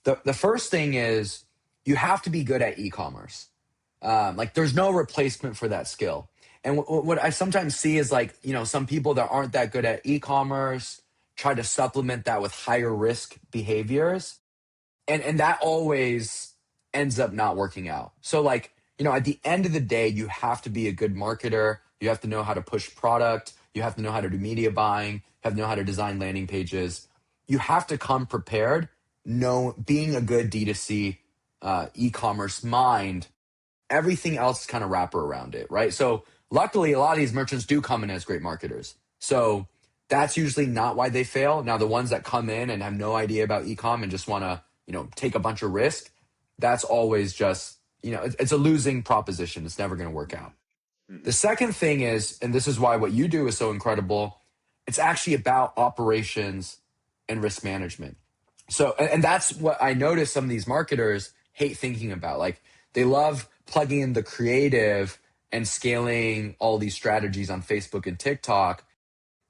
The first thing is you have to be good at e-commerce. Like there's no replacement for that skill. And what I sometimes see is like, some people that aren't that good at e-commerce try to supplement that with higher risk behaviors. And that always ends up not working out. So like, at the end of the day, you have to be a good marketer. You have to know how to push product. You have to know how to do media buying, have to know how to design landing pages. You have to come prepared, being a good D2C e-commerce mind, everything else kind of wrapper around it, right? So luckily, a lot of these merchants do come in as great marketers. So that's usually not why they fail. Now, the ones that come in and have no idea about e-com and just want to, take a bunch of risk, that's always just, it's a losing proposition. It's never going to work out. The second thing is, and this is why what you do is so incredible, it's actually about operations and risk management. So, and that's what I notice some of these marketers hate thinking about. Like they love plugging in the creative and scaling all these strategies on Facebook and TikTok.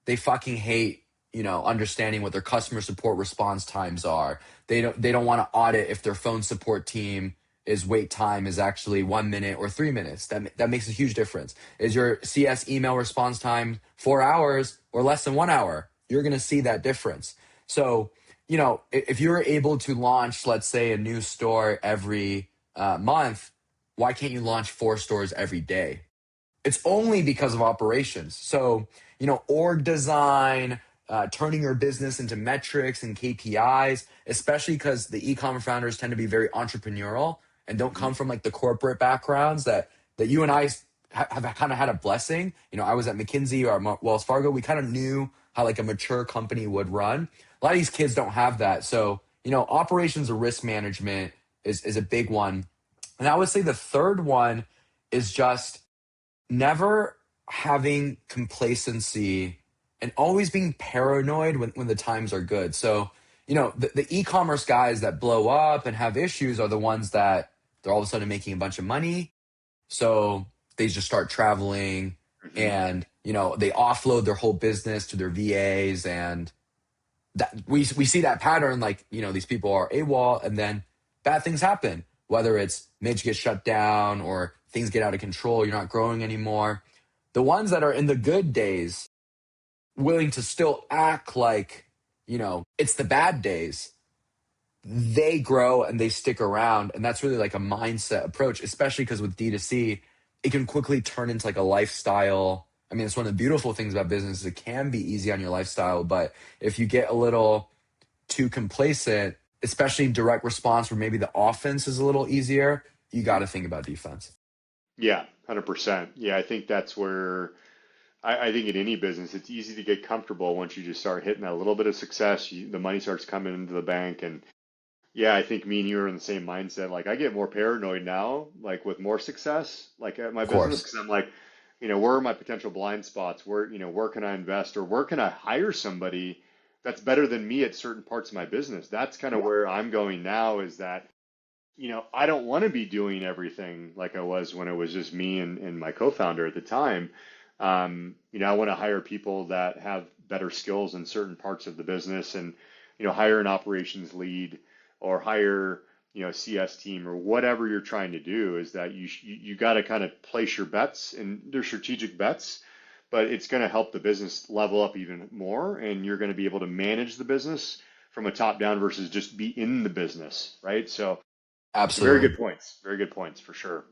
They fucking hate, understanding what their customer support response times are. They don't want to audit if their phone support team is wait time is actually 1 minute or 3 minutes. That makes a huge difference. Is your CS email response time 4 hours or less than 1 hour? You're going to see that difference. So, if you're able to launch, let's say, a new store every month, why can't you launch 4 stores every day? It's only because of operations. So, org design, turning your business into metrics and KPIs, especially because the e-commerce founders tend to be very entrepreneurial and don't come from like the corporate backgrounds that you and I have kind of had a blessing. I was at McKinsey or Wells Fargo. We kind of knew how like a mature company would run. A lot of these kids don't have that. So, operations or risk management is a big one. And I would say the third one is just never having complacency and always being paranoid when the times are good. So, the e-commerce guys that blow up and have issues are the ones that they're all of a sudden making a bunch of money. So they just start traveling and, they offload their whole business to their VAs. And that we see that pattern, like, these people are AWOL and then bad things happen, whether it's Midge gets shut down or things get out of control, you're not growing anymore. The ones that are in the good days, willing to still act like, it's the bad days, they grow and they stick around. And that's really like a mindset approach, especially because with D2C, it can quickly turn into like a lifestyle. I mean, it's one of the beautiful things about business. It can be easy on your lifestyle, but if you get a little too complacent, especially in direct response where maybe the offense is a little easier, you got to think about defense. Yeah, 100%. Yeah, I think that's where I think in any business, it's easy to get comfortable once you just start hitting that little bit of success. The money starts coming into the bank. And yeah, I think me and you are in the same mindset. Like I get more paranoid now, like with more success, like at my Of business, course. because I'm like, where are my potential blind spots? Where can I invest or where can I hire somebody that's better than me at certain parts of my business? That's kind of where I'm going now is that, I don't want to be doing everything like I was when it was just me and my co-founder at the time. I want to hire people that have better skills in certain parts of the business and, hire an operations lead or hire, a CS team or whatever you're trying to do is that you got to kind of place your bets and they're strategic bets, but it's going to help the business level up even more. And you're going to be able to manage the business from a top down versus just be in the business, right? So Absolutely. very good points for sure.